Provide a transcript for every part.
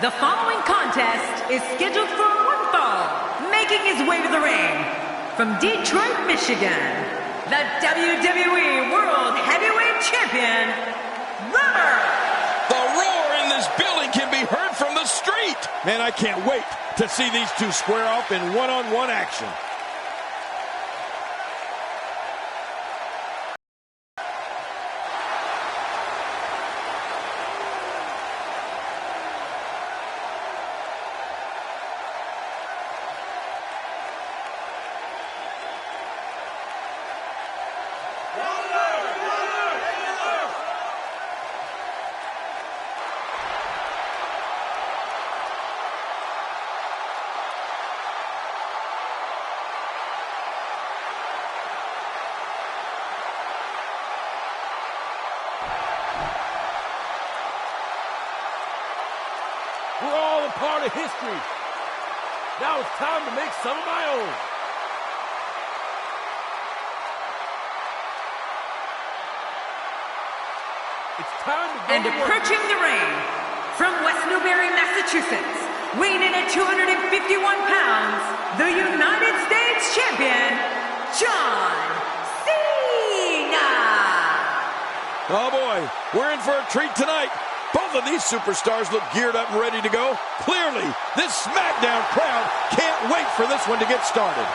The following contest is scheduled for one fall, making his way to the ring from Detroit, Michigan, the WWE World Heavyweight Champion, Robert. The roar in this building can be heard from the street. Man, I can't wait to see these two square off in one-on-one action. We're all a part of history. Now it's time to make some of my own. It's time to go And approaching the ring from West Newbury, Massachusetts, weighing in at 251 pounds, the United States Champion, John Cena. Oh boy, we're in for a treat tonight. Both of these superstars look geared up and ready to go. Clearly, this SmackDown crowd can't wait for this one to get started.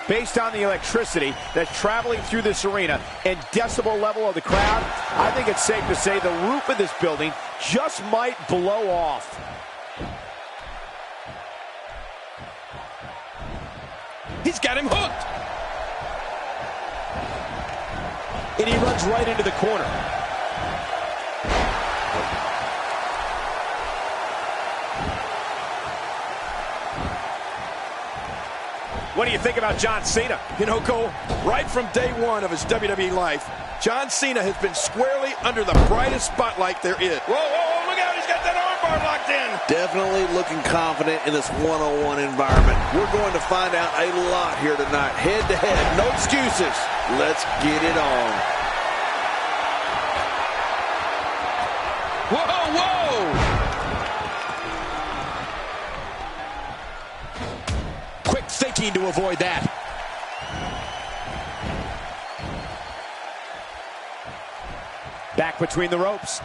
Based on the electricity that's traveling through this arena and decibel level of the crowd, I think it's safe to say the roof of this building just might blow off. He's got him hooked. And he runs right into the corner. What do you think about John Cena? You know, Cole, right from day one of his WWE life, John Cena has been squarely under the brightest spotlight there is. Whoa, whoa, whoa, look out, he's got that armbar locked in. Definitely looking confident in this one-on-one environment. We're going to find out a lot here tonight. Head-to-head, no excuses. Let's get it on. Whoa, whoa! Thinking to avoid that. Back between the ropes.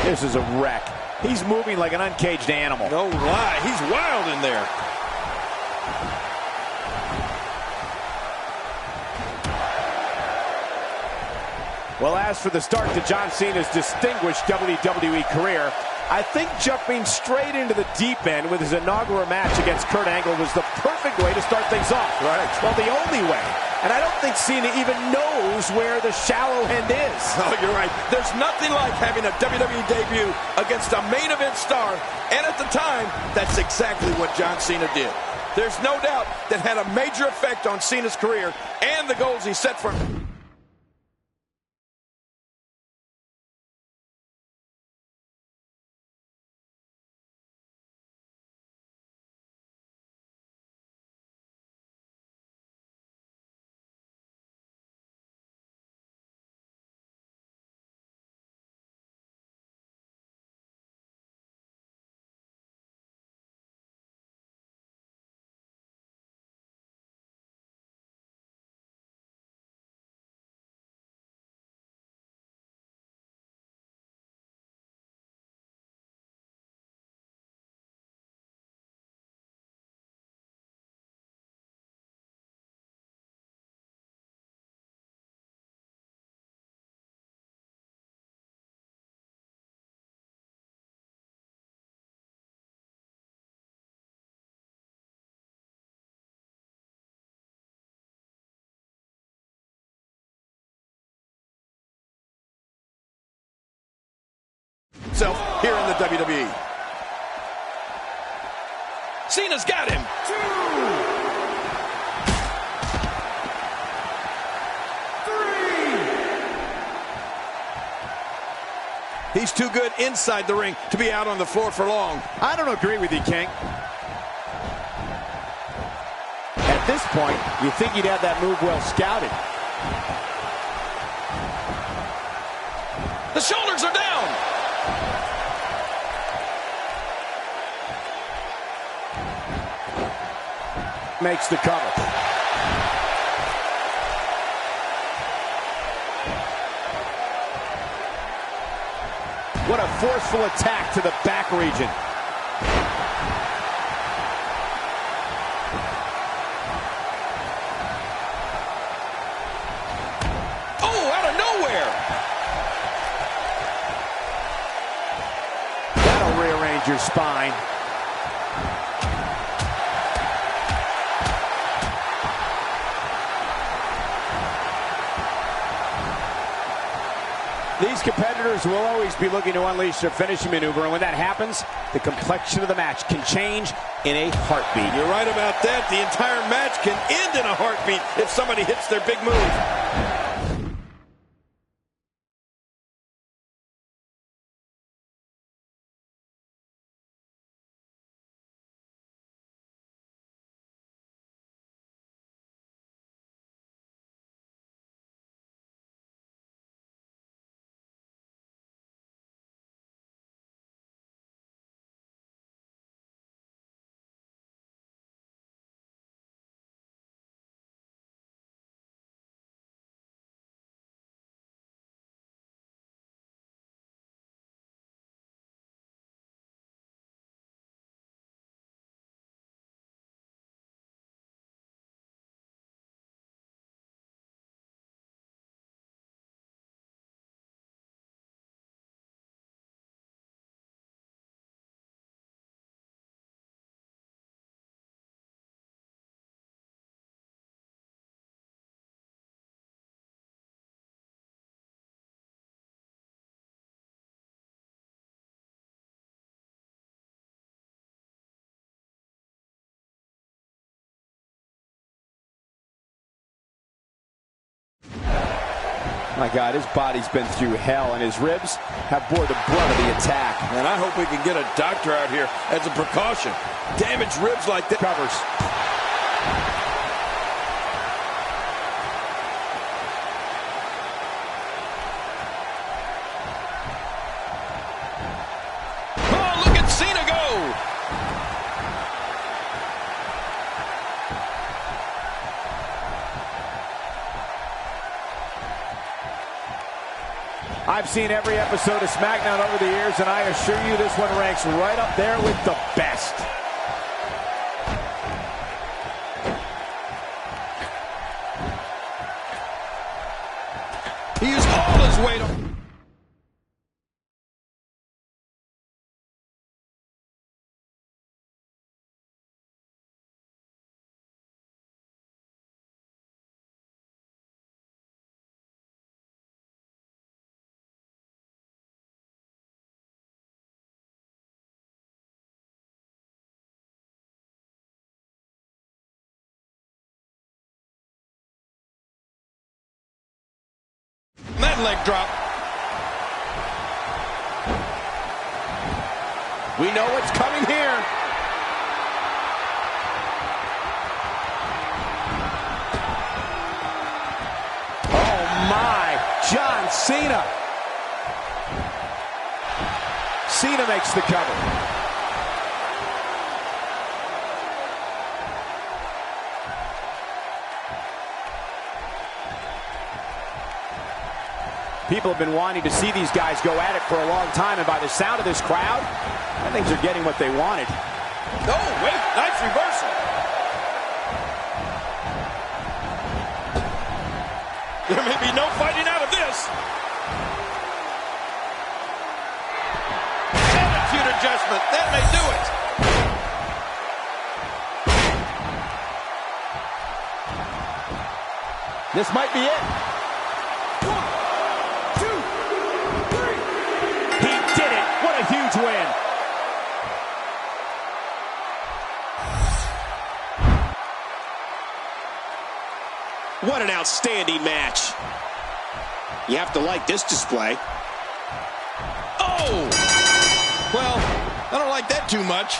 This is a wreck. He's moving like an uncaged animal. No lie, he's wild in there. Well, as for the start to John Cena's distinguished WWE career, I think jumping straight into the deep end with his inaugural match against Kurt Angle was the perfect way to start things off. Right. Well, the only way. And I don't think Cena even knows where the shallow end is. Oh, you're right. There's nothing like having a WWE debut against a main event star. And at the time, that's exactly what John Cena did. There's no doubt that had a major effect on Cena's career and the goals he set for him. himself here in the WWE. Cena's got him. He's too good inside the ring to be out on the floor for long. I don't agree with you, King. At this point, you think he'd have that move well scouted. The shoulders are down. Makes the cover. What a forceful attack to the back region. Oh, out of nowhere. That'll rearrange your spine. These competitors will always be looking to unleash their finishing maneuver, and when that happens, the complexion of the match can change in a heartbeat. You're right about that. The entire match can end in a heartbeat if somebody hits their big move. My God, his body's been through hell, and his ribs have bore the brunt of the attack. And I hope we can get a doctor out here as a precaution. Damaged ribs like that. Covers. Oh, look at Cena go! I've seen every episode of SmackDown over the years, and I assure you this one ranks right up there with the best. He used all his weight on... that leg drop. We know what's coming here. Oh my, John Cena. Cena makes the cover. People have been wanting to see these guys go at it for a long time, and by the sound of this crowd, I think they're getting what they wanted. Oh, wait, nice reversal. There may be no fighting out of this. Attitude adjustment, that may do it. This might be it. He did it. What win. What an outstanding match. You have to like this display. Oh! Well, I don't like that too much.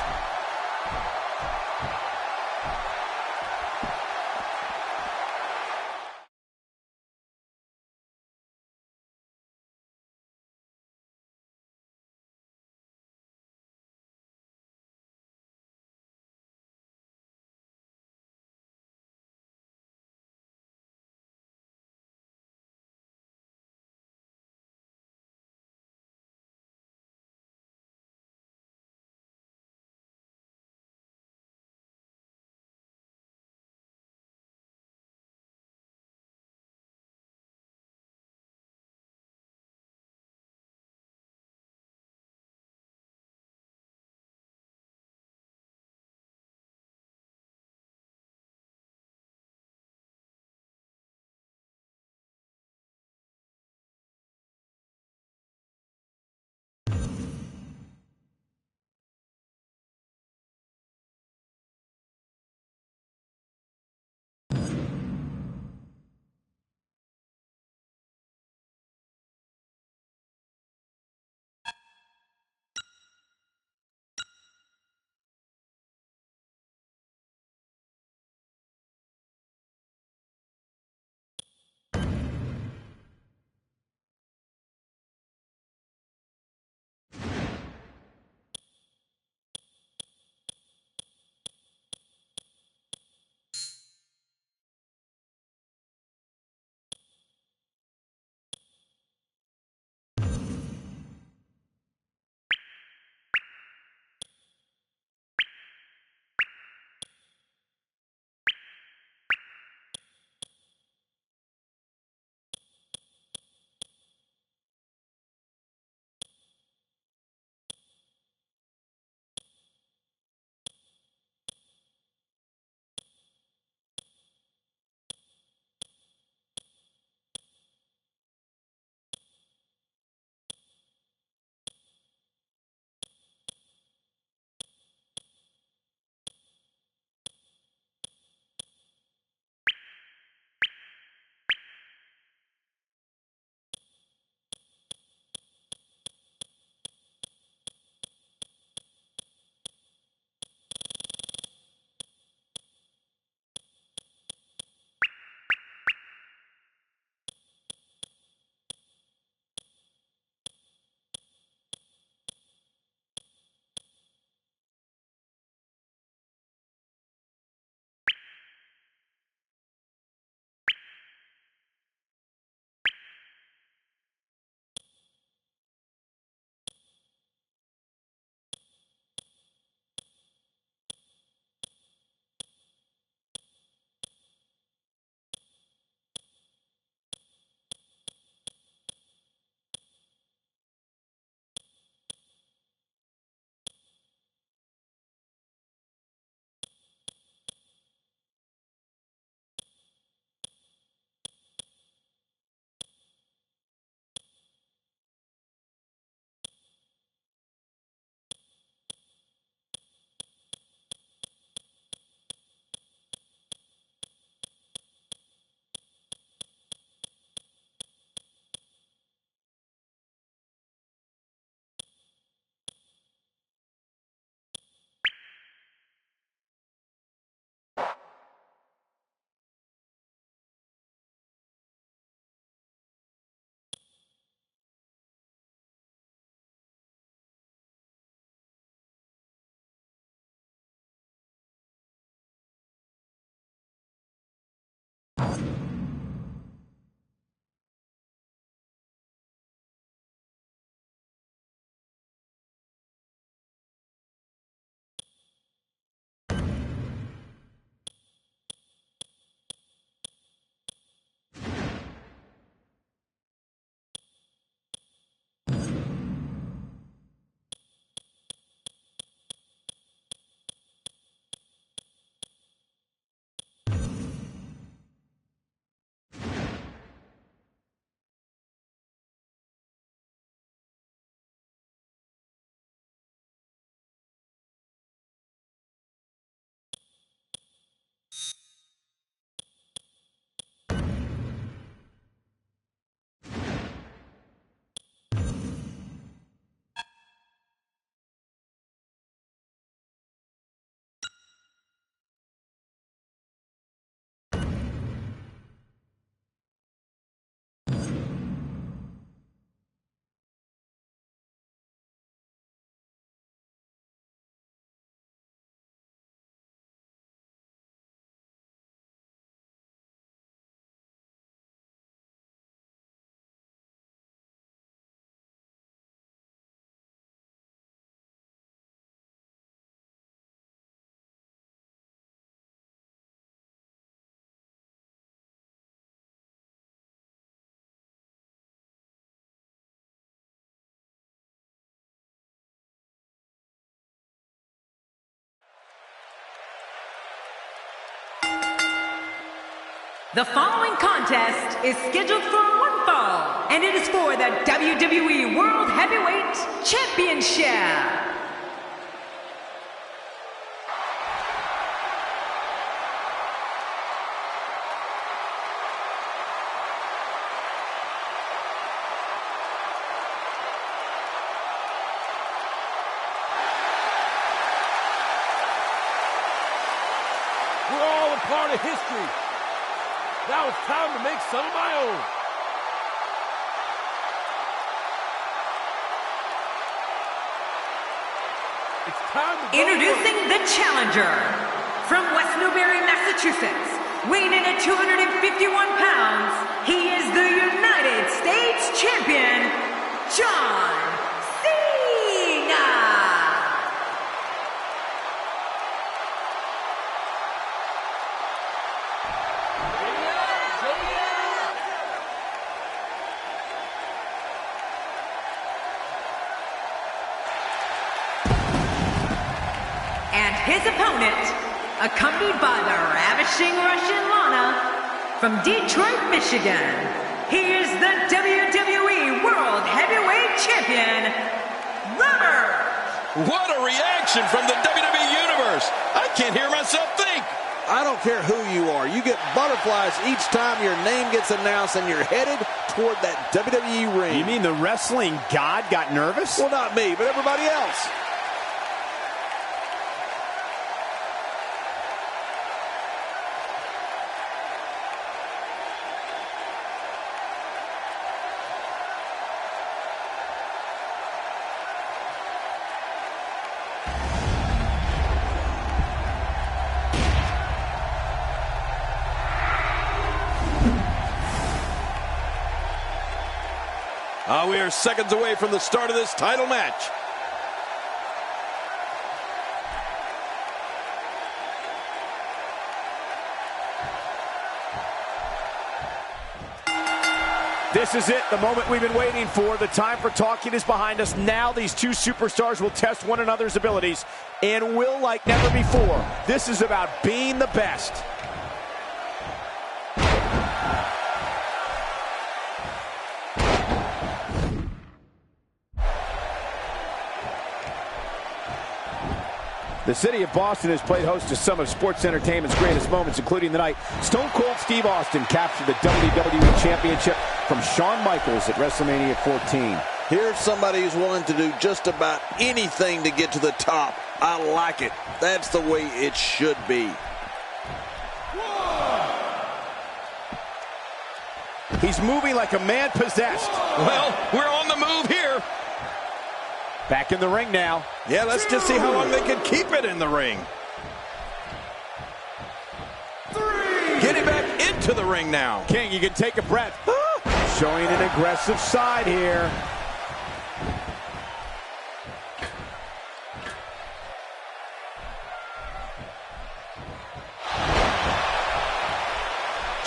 The following contest is scheduled for one fall, and it is for the WWE World Heavyweight Championship. We're all a part of history. Now it's time to make some of my own. It's time to Introducing the challenger from West Newbury, Massachusetts, weighing in at 251 pounds, he is the United States Champion, John Cena. And his opponent, accompanied by the ravishing Russian Lana, from Detroit, Michigan, he is the WWE World Heavyweight Champion, Robert. What a reaction from the WWE Universe. I can't hear myself think. I don't care who you are. You get butterflies each time your name gets announced and you're headed toward that WWE ring. You mean the wrestling god got nervous? Well, not me, but everybody else. We are seconds away from the start of this title match. This is it, the moment we've been waiting for. The time for talking is behind us. Now these two superstars will test one another's abilities and will like never before. This is about being the best. The city of Boston has played host to some of sports entertainment's greatest moments, including the night Stone Cold Steve Austin captured the WWE Championship from Shawn Michaels at WrestleMania 14. Here's somebody who's willing to do just about anything to get to the top. I like it. That's the way it should be. He's moving like a man possessed. Well, we're on the move here. Back in the ring now. Yeah, let's just see how long they can keep it in the ring. Getting back into the ring now. King, you can take a breath. Showing an aggressive side here.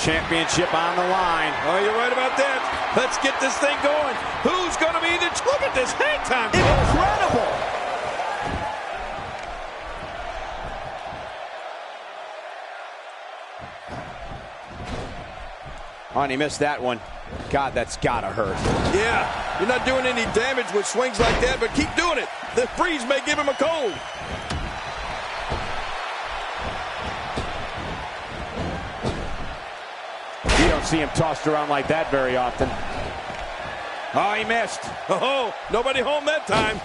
Championship on the line. Oh, you're right about that. Let's get this thing going. Who's going to be the... Look at this hang time. Incredible. Oh, and he missed that one. God, that's got to hurt. Yeah, you're not doing any damage with swings like that, but keep doing it. The breeze may give him a cold. You don't see him tossed around like that very often. Oh, he missed. Oh, nobody home that time.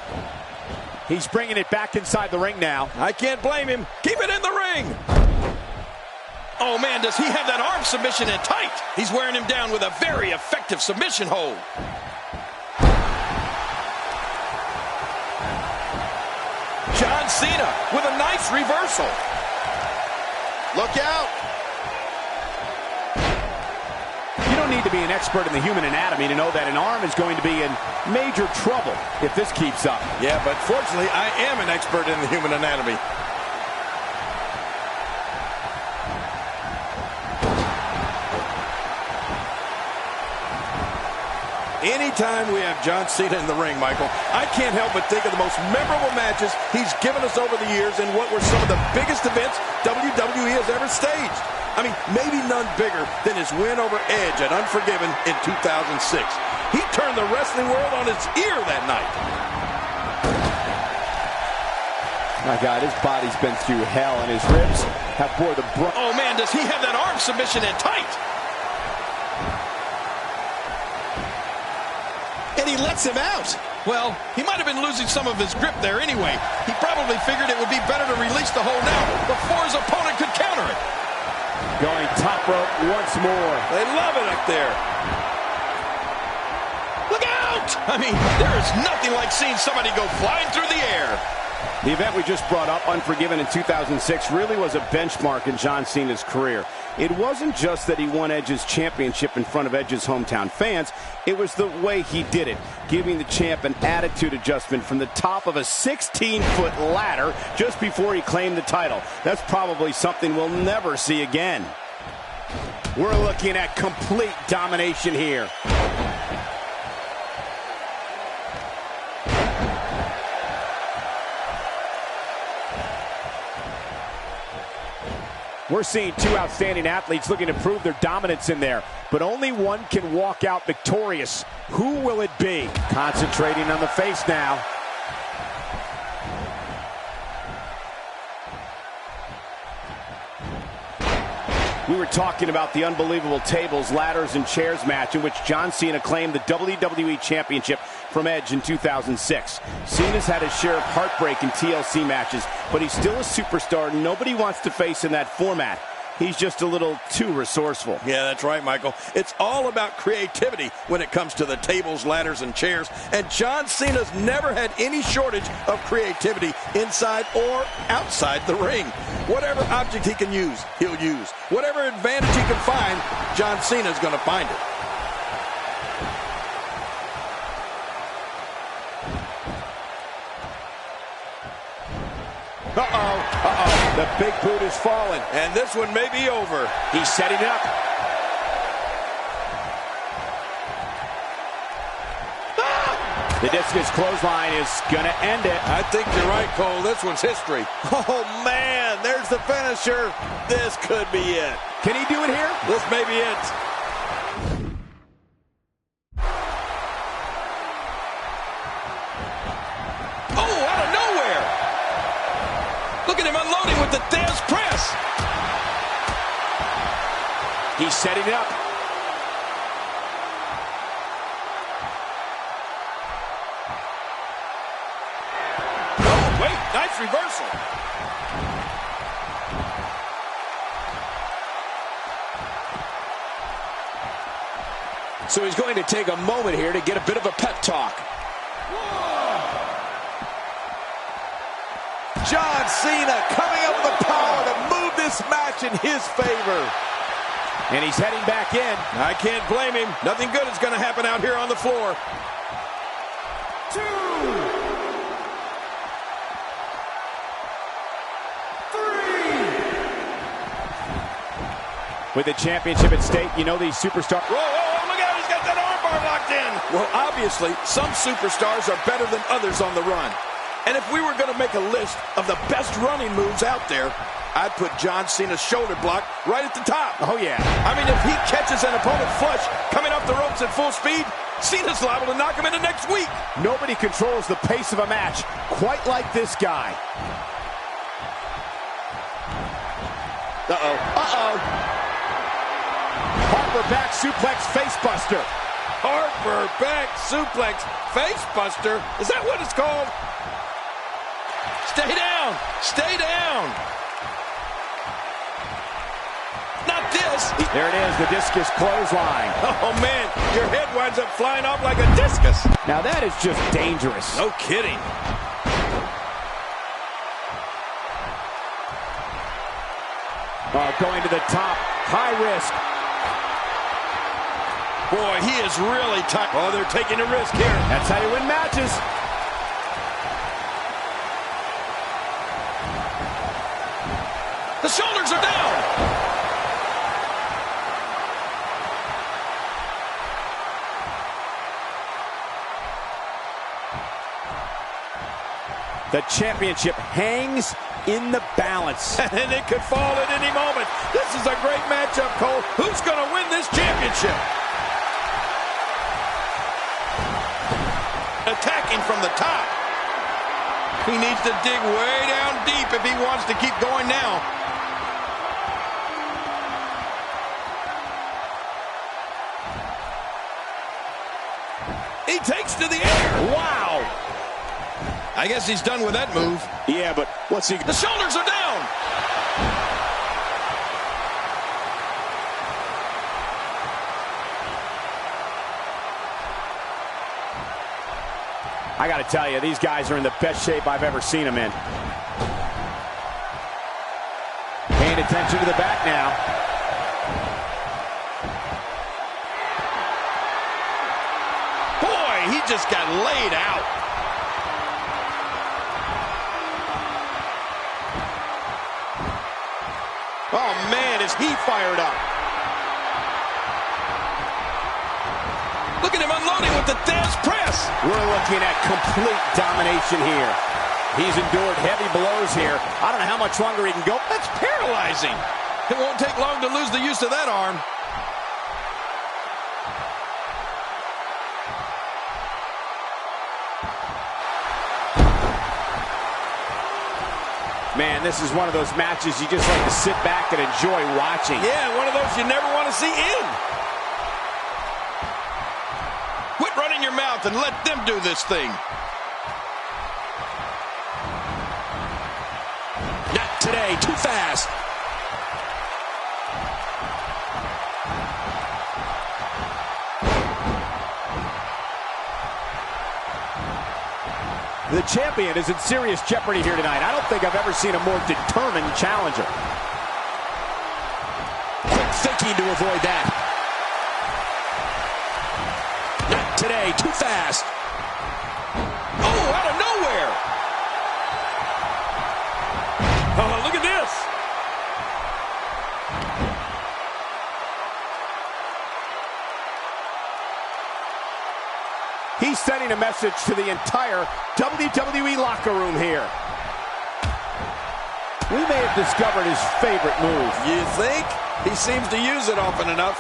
He's bringing it back inside the ring now. I can't blame him. Keep it in the ring. Oh, man, does he have that arm submission in tight? He's wearing him down with a very effective submission hold. John Cena with a nice reversal. Look out. You don't need to be an expert in the human anatomy to know that an arm is going to be in major trouble if this keeps up. Yeah, but fortunately, I am an expert in the human anatomy. Anytime we have John Cena in the ring, Michael, I can't help but think of the most memorable matches he's given us over the years and what were some of the biggest events WWE has ever staged. I mean, maybe none bigger than his win over Edge at Unforgiven in 2006. He turned the wrestling world on its ear that night. My God, his body's been through hell, and his ribs have bore the brunt. Oh, man, does he have that arm submission in tight? And he lets him out. Well, he might have been losing some of his grip there anyway. He probably figured it would be better to release the hold now before his opponent could counter it. Going top rope once more. They love it up there. Look out! I mean, there is nothing like seeing somebody go flying through the air. The event we just brought up, Unforgiven in 2006, really was a benchmark in John Cena's career. It wasn't just that he won Edge's championship in front of Edge's hometown fans. It was the way he did it, giving the champ an attitude adjustment from the top of a 16-foot ladder just before he claimed the title. That's probably something we'll never see again. We're looking at complete domination here. We're seeing two outstanding athletes looking to prove their dominance in there, but only one can walk out victorious. Who will it be? Concentrating on the face now. We were talking about the unbelievable tables, ladders, and chairs match in which John Cena claimed the WWE Championship from Edge in 2006. Cena's had his share of heartbreak in TLC matches, but he's still a superstar nobody wants to face in that format. He's just a little too resourceful. Yeah, that's right, Michael. It's all about creativity when it comes to the tables, ladders, and chairs. And John Cena's never had any shortage of creativity inside or outside the ring. Whatever object he can use, he'll use. Whatever advantage he can find, John Cena's going to find it. The big boot is falling. And this one may be over. He's setting it up. The discus clothesline is going to end it. I think you're right, Cole. This one's history. Oh, man, there's the finisher. This could be it. Can he do it here? This may be it. Oh, out of nowhere. Look at him unloading with the Thesz press. He's setting it up. Oh, wait, nice reversal. So he's going to take a moment here to get a bit of a pep talk. John Cena coming up with the power to move this match in his favor. And he's heading back in. I can't blame him. Nothing good is going to happen out here on the floor. 2, 3. With the championship at stake, you know these superstars. Whoa, whoa, look out, he's got that armbar locked in. Well, obviously, some superstars are better than others on the run. And if we were going to make a list of the best running moves out there, I'd put John Cena's shoulder block right at the top. Oh, yeah. I mean, if he catches an opponent flush coming off the ropes at full speed, Cena's liable to knock him into next week. Nobody controls the pace of a match quite like this guy. Uh-oh. Uh-oh. Harper back suplex facebuster. Harper back suplex facebuster. Is that what it's called? Stay down. Stay down. Not this. There it is, the discus clothesline. Oh, man, your head winds up flying off like a discus. Now that is just dangerous. No kidding. Going to the top, high risk. Boy, he is really tight. Oh, they're taking a risk here. That's how you win matches. The shoulders are down. The championship hangs in the balance. And it could fall at any moment. This is a great matchup, Cole. Who's going to win this championship? Attacking from the top. He needs to dig way down deep if he wants to keep going now. He takes to the air. Wow. I guess he's done with that move. Yeah, but what's he... The shoulders are down. I got to tell you, these guys are in the best shape I've ever seen them in. Paying attention to the back now. Boy, he just got laid out. Oh, man, is he fired up. Look at him unloading with the Thez press. We're looking at complete domination here. He's endured heavy blows here. I don't know how much longer he can go. That's paralyzing. It won't take long to lose the use of that arm. Man, this is one of those matches you just like to sit back and enjoy watching. Yeah, one of those you never want to see end. Quit running your mouth and let them do this thing. Not today, too fast. The champion is in serious jeopardy here tonight. I don't think I've ever seen a more determined challenger. Quick thinking to avoid that. Not today, too fast. Oh, out of nowhere. Oh, look at this. He's sending a message to the entire WWE locker room here. We may have discovered his favorite move. You think? He seems to use it often enough.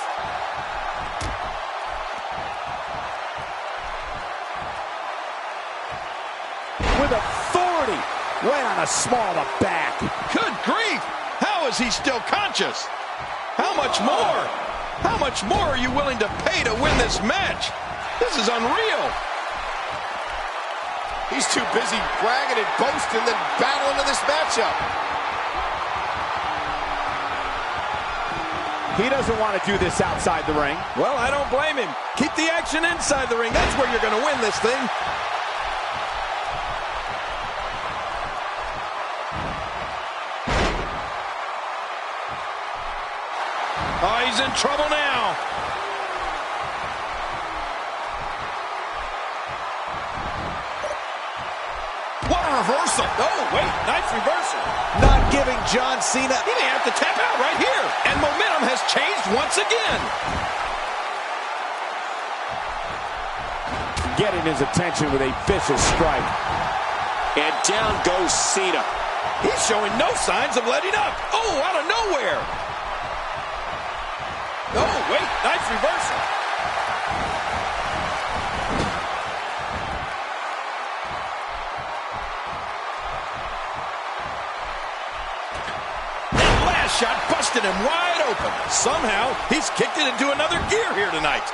With authority, right on the small of the back. Good grief! How is he still conscious? How much more? How much more are you willing to pay to win this match? This is unreal. He's too busy bragging and boasting than battling in this matchup. He doesn't want to do this outside the ring. Well, I don't blame him. Keep the action inside the ring. That's where you're going to win this thing. Oh, he's in trouble now. What a reversal. Oh, wait, nice reversal. Not giving John Cena. He may have to tap out right here. And momentum has changed once again. Getting his attention with a vicious strike. And down goes Cena. He's showing no signs of letting up. Oh, out of nowhere. Oh, wait, nice reversal. That last shot busted him wide open. Somehow, he's kicked it into another gear here tonight.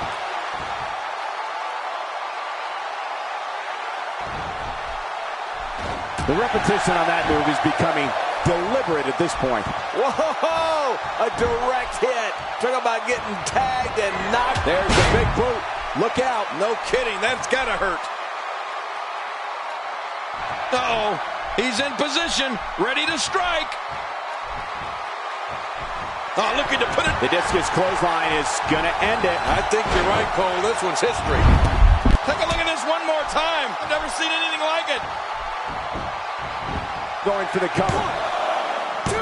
The repetition on that move is becoming deliberate at this point. Whoa! A direct hit. Talk about getting tagged and knocked. There's the big boot. Look out. No kidding, that's gotta hurt. Uh-oh, he's in position, ready to strike. Oh, looking to put it. The discus clothesline is gonna end it. I think you're right, Cole. This one's history. Take a look at this one more time. I've never seen anything like it. Going for the cover. 1, 2.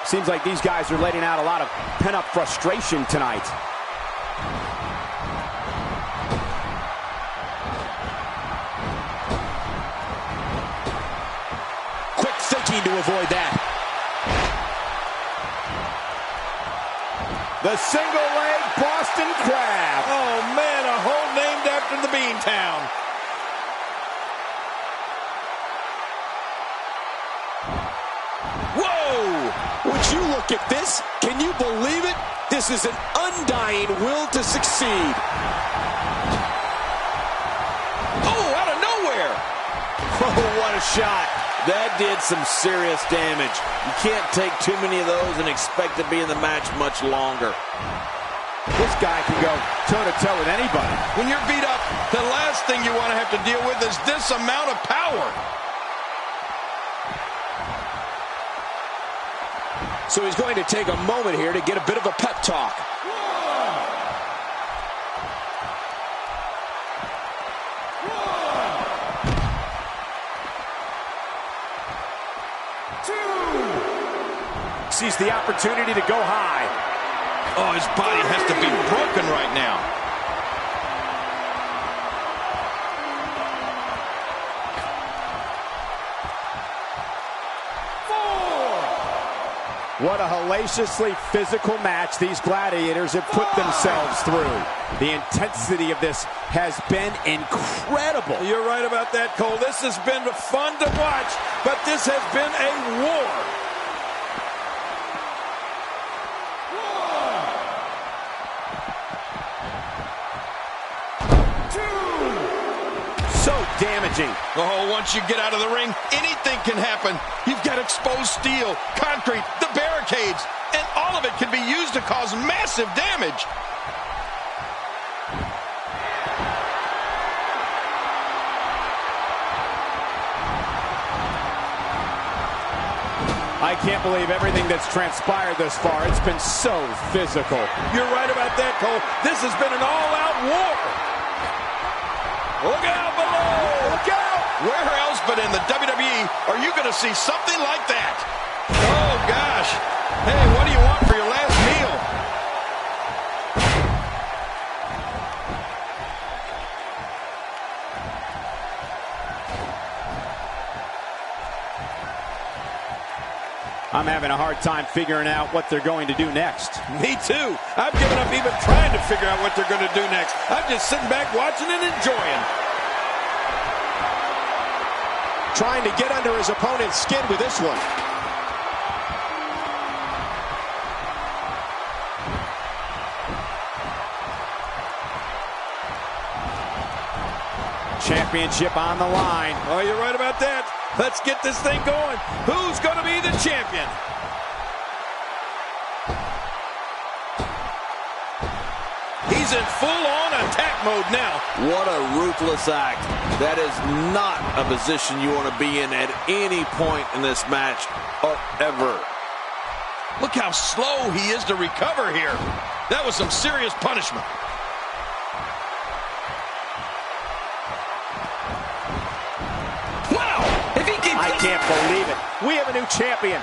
Seems like these guys are letting out a lot of pent-up frustration tonight. Quick thinking to avoid that. The single leg Boston Crab. Oh, man, a hole named after the Beantown. Whoa! Would you look at this? Can you believe it? This is an undying will to succeed. Oh, out of nowhere. Oh, what a shot. That did some serious damage. You can't take too many of those and expect to be in the match much longer. This guy can go toe-to-toe with anybody. When you're beat up, the last thing you want to have to deal with is this amount of power. So he's going to take a moment here to get a bit of a pep talk. Sees the opportunity to go high. Oh, his body has to be broken right now. What a hellaciously physical match these gladiators have put themselves through. The intensity of this has been incredible. You're right about that, Cole. This has been fun to watch, but this has been a war. So damaging. Oh, once you get out of the ring, anything can happen. You've got exposed steel, concrete, the barricades, and all of it can be used to cause massive damage. I can't believe everything that's transpired thus far. It's been so physical. You're right about that, Cole. This has been an all-out war. Look out below! Look out! Where else but in the WWE are you going to see something like that? Oh, gosh. Hey, what do you want for your last meal? I'm having a hard time figuring out what they're going to do next. Me too. I've given up even trying to figure out what they're going to do next. I'm just sitting back watching and enjoying. Trying to get under his opponent's skin with this one. Championship on the line. Oh, you're right about that. Let's get this thing going. Who's going to be the champion? He's in full-on attack mode now. What a ruthless act. That is not a position you want to be in at any point in this match or ever. Look how slow he is to recover here. That was some serious punishment. Wow! If he can... I can't believe it. We have a new champion.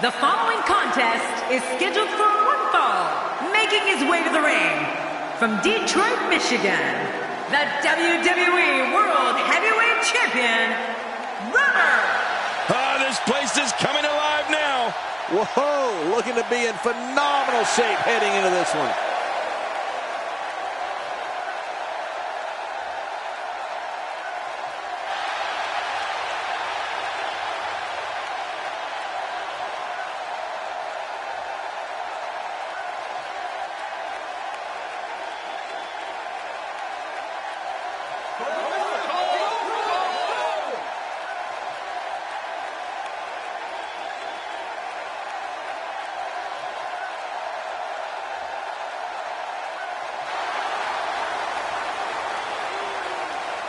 The following contest is scheduled for one fall, making his way to the ring from Detroit, Michigan, the WWE World Heavyweight Champion, Runner. This place is coming alive now. Whoa, looking to be in phenomenal shape heading into this one.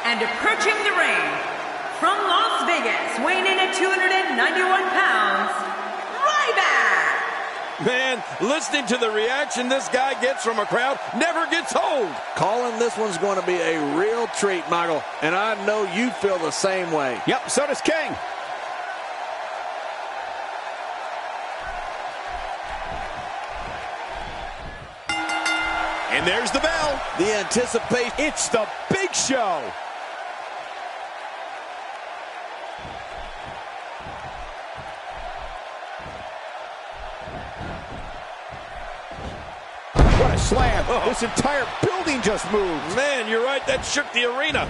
And approaching the ring, from Las Vegas, weighing in at 291 pounds, Ryback! Man, listening to the reaction this guy gets from a crowd never gets old. Calling this one's going to be a real treat, Michael, and I know you feel the same way. Yep, so does King. And there's the bell. The anticipation. It's the Big Show. What a slam. Oh. This entire building just moved. Man, you're right. That shook the arena.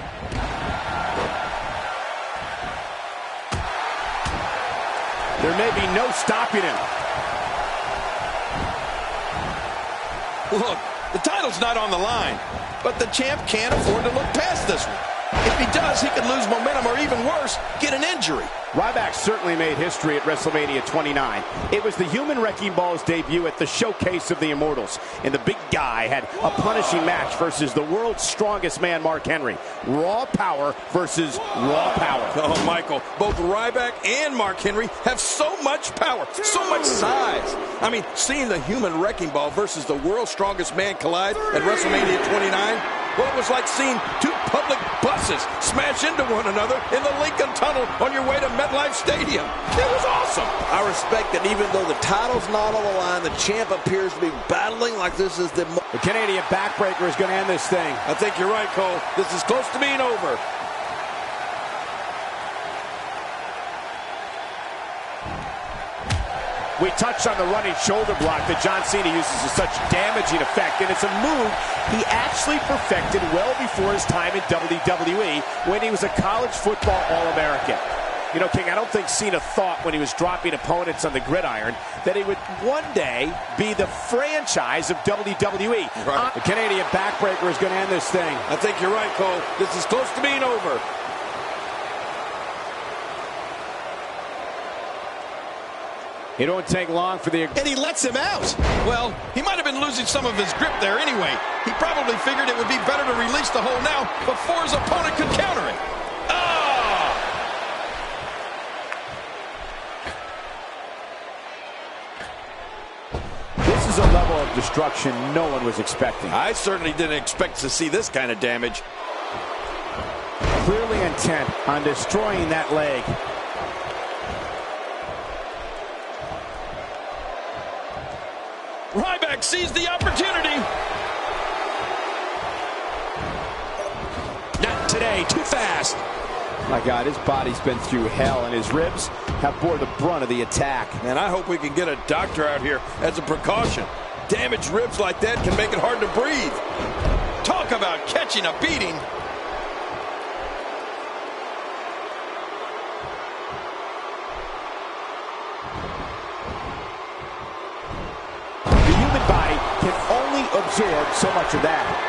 There may be no stopping him. Look, the title's not on the line, but the champ can't afford to look past this one. If he does, he could lose momentum or even worse, get an injury. Ryback certainly made history at WrestleMania 29. It was the Human Wrecking Ball's debut at the Showcase of the Immortals. And the big guy had a punishing match versus the world's strongest man, Mark Henry. Raw power versus raw power. Oh, Michael, both Ryback and Mark Henry have so much power, so much size. I mean, seeing the Human Wrecking Ball versus the world's strongest man collide at WrestleMania 29, well, it was like seeing two public buses smash into one another in the Lincoln Tunnel on your way to MetLife Stadium. It was awesome. I respect that even though the title's not on the line, the champ appears to be battling like this is the... The Canadian backbreaker is going to end this thing. I think you're right, Cole. This is close to being over. We touched on the running shoulder block that John Cena uses to such damaging effect, and it's a move he actually perfected well before his time in WWE when he was a college football All-American. You know, King, I don't think Cena thought when he was dropping opponents on the gridiron that he would one day be the franchise of WWE. Right. The Canadian backbreaker is going to end this thing. I think you're right, Cole. This is close to being over. It won't take long for the... And he lets him out. Well, he might have been losing some of his grip there anyway. He probably figured it would be better to release the hold now before his opponent could counter it. Ah! This is a level of destruction no one was expecting. I certainly didn't expect to see this kind of damage. Clearly intent on destroying that leg. Ryback sees the opportunity. Not today. Too fast. My God, his body's been through hell, and his ribs have bore the brunt of the attack. And I hope we can get a doctor out here as a precaution. Damaged ribs like that can make it hard to breathe. Talk about catching a beating. The human body can only absorb so much of that.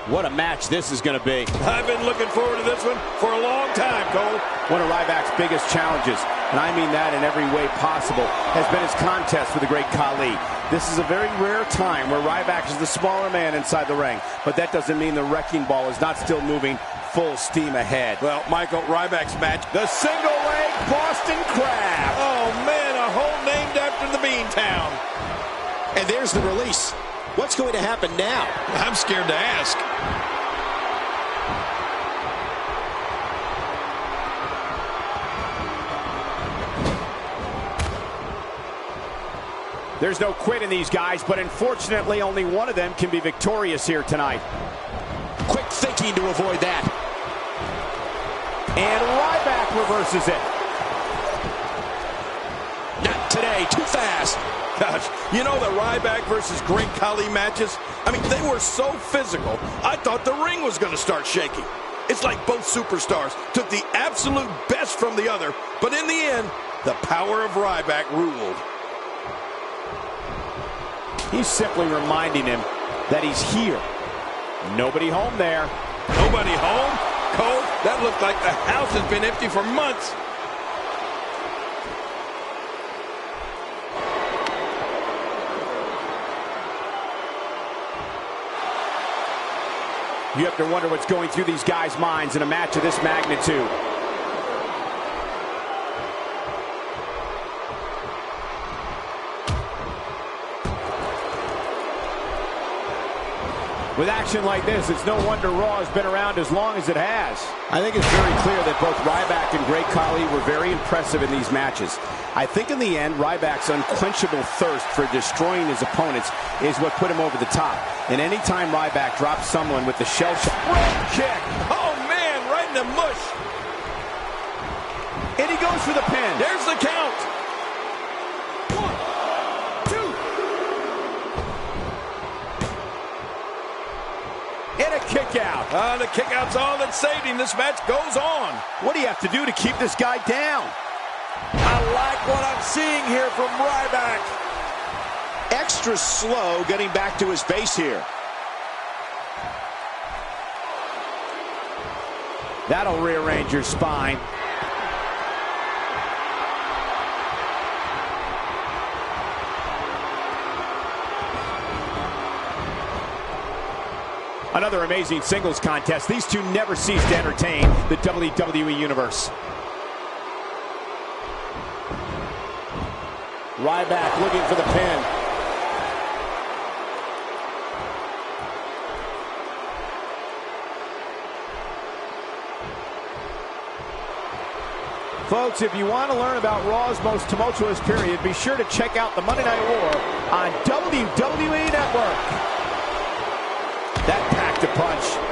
What a match this is going to be. I've been looking forward to this one for a long time, Cole. One of Ryback's biggest challenges, and I mean that in every way possible, has been his contest with the great Khali. This is a very rare time where Ryback is the smaller man inside the ring, but that doesn't mean the wrecking ball is not still moving full steam ahead. Well, Michael, Ryback's match. The single leg Boston Crab. Oh, man, a hole named after the Beantown. And there's the release. What's going to happen now? I'm scared to ask. There's no quit in these guys, but unfortunately only one of them can be victorious here tonight. Quick thinking to avoid that. And Ryback reverses it. Not today, too fast. Gosh, you know the Ryback versus Great Khali matches? I mean, they were so physical, I thought the ring was going to start shaking. It's like both superstars took the absolute best from the other, but in the end, the power of Ryback ruled. He's simply reminding him that he's here. Nobody home there. Nobody home? Cole, that looked like the house has been empty for months. You have to wonder what's going through these guys' minds in a match of this magnitude. With action like this, it's no wonder Raw has been around as long as it has. I think it's very clear that both Ryback and Great Khali were very impressive in these matches. I think in the end, Ryback's unquenchable thirst for destroying his opponents is what put him over the top. And anytime Ryback drops someone with the shell shock, Rope kick! Oh man, right in the mush! and he goes for the pin. There's the count! And a kick out. The kick out's all that saved him. This match goes on. What do you have to do to keep this guy down? I like what I'm seeing here from Ryback. Extra slow getting back to his base here. That'll rearrange your spine. Another amazing singles contest. These two never cease to entertain the WWE Universe. Ryback looking for the pin. Folks, if you want to learn about Raw's most tumultuous period, be sure to check out the Monday Night War on WWE Network. That packed a punch.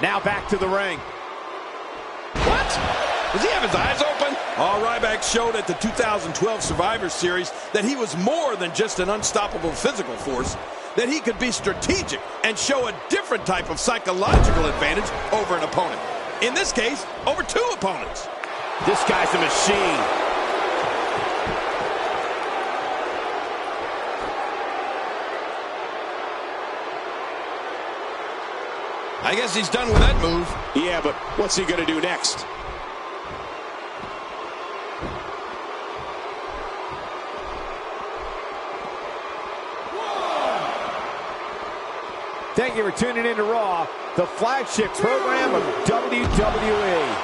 Now back to the ring. What? Does he have his eyes open? Oh, Ryback showed at the 2012 Survivor Series that he was more than just an unstoppable physical force, that he could be strategic and show a different type of psychological advantage over an opponent. In this case, over two opponents. This guy's a machine. I guess he's done with that move. Yeah, but what's he going to do next? Thank you for tuning in to Raw, the flagship program of WWE.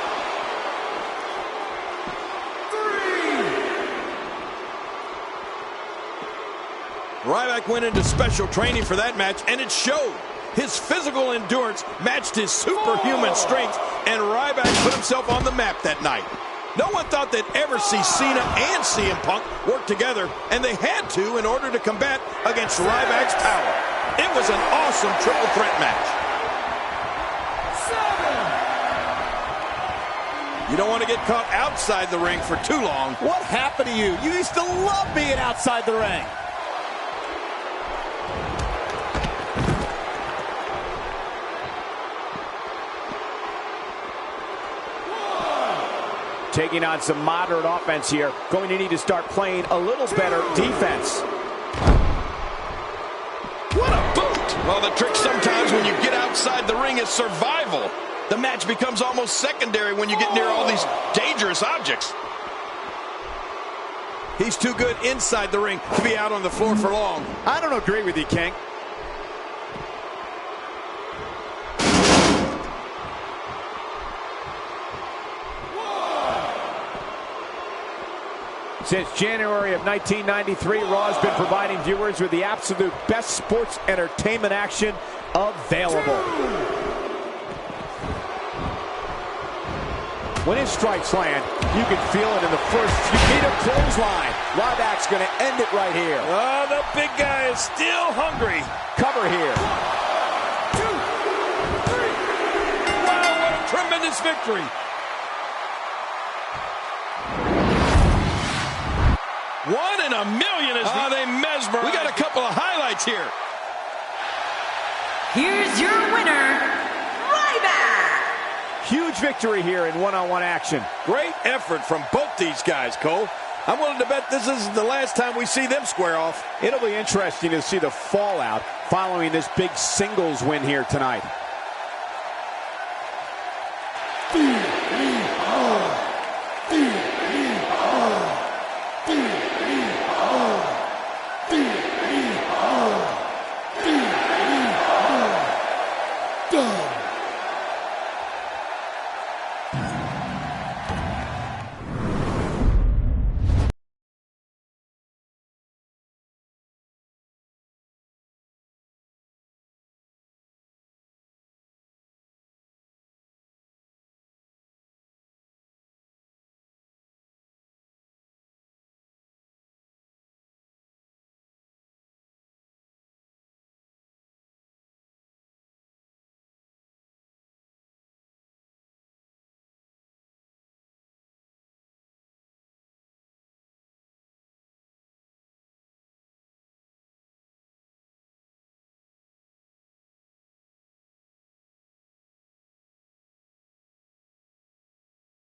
Ryback went into special training for that match, and it showed. His physical endurance matched his superhuman strength, and Ryback put himself on the map that night. No one thought they'd ever see Cena and CM Punk work together, and they had to in order to combat against Ryback's power. It was an awesome triple threat match. 7. You don't want to get caught outside the ring for too long. What happened to you? You used to love being outside the ring. Taking on some moderate offense here. Going to need to start playing a little better defense. What a boot! Well, the trick sometimes when you get outside the ring is survival. The match becomes almost secondary when you get near all these dangerous objects. He's too good inside the ring to be out on the floor for long. I don't agree with you, King. Since January of 1993, Raw has been providing viewers with the absolute best sports entertainment action available. When his strikes land, you can feel it in the first few feet of clothesline. Ryback's going to end it right here. Oh, the big guy is still hungry. Cover here. 2, 3. Wow, what a tremendous victory. One in a million is how they mesmerize. We got a couple of highlights here. Here's your winner, Ryback. Huge victory here in one-on-one action. Great effort from both these guys, Cole. I'm willing to bet this isn't the last time we see them square off. It'll be interesting to see the fallout following this big singles win here tonight.